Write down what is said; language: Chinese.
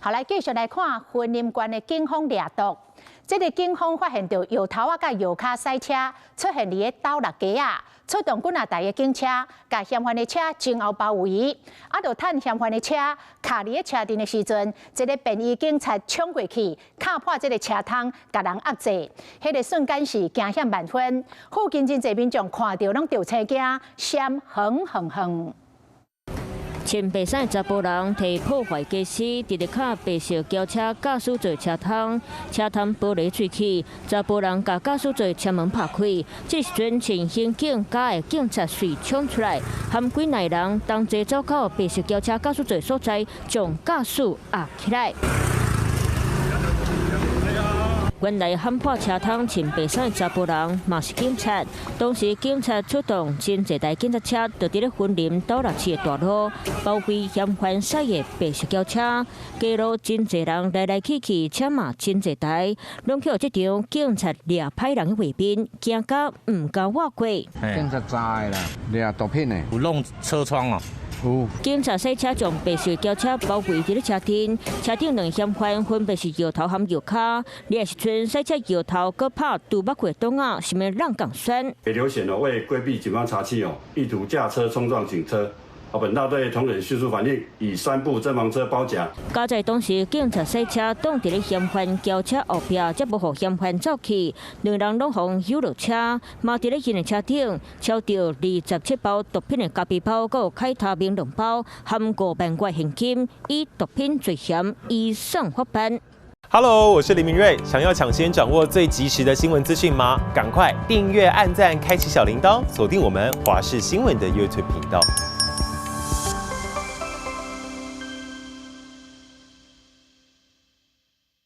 后来继续来看云林县的警方掠毒。这个警方发现到药头啊、甲药卡赛车出现伫个斗六街啊，出动几台的警车，甲嫌犯的车前后包围，啊，就趁嫌犯的车卡伫个车阵的时阵，一个便衣警察冲过去，敲破这个车窗，甲人压制。迄个瞬间是惊险万分，附近真侪民众看到拢着车惊，心哼。穿白衫的查甫人摕破坏驾驶，伫个卡白色轿车驾驶座车窗，车窗玻璃碎去，查甫人甲驾驶座车门拍开。这时阵，前刑警加的警察随冲出来，含几内人同齐走到白色轿车驾驶座所在，将驾驶压起来。原来喊破车窗穿白衫的查甫人嘛是警察，当时警察出动真侪台警察车，就伫咧云林斗六市的大路包围嫌犯驶的白色轿车，街路真侪人来来去去，车嘛真侪台，拢去这场警察掠歹人的画面，惊到唔敢挖过。警察查的啦，掠毒品的，有弄车窗哦。警察赛车将白色轿车包围伫咧车顶，车顶两嫌犯分别是摇头含摇卡。你时阵赛车摇头，搁拍杜北过东啊，是咩让港酸？北流险为规避警方查缉意图驾车冲撞警车。本大队同仁迅速反应，以3部侦防车包夹。加在当时警察赛车挡伫咧嫌犯轿车后壁，才无互嫌犯走去。两人拢互摇落车，嘛伫咧因的车顶抄到27包毒品的咖啡包，佮开头明2包，含5万块现金，以毒品罪嫌移送法办。Hello， 我是林明瑞。想要抢先掌握最及时的新闻资讯吗？赶快订阅、按赞、开启小铃铛，锁定我们华视新闻的 YouTube 频道。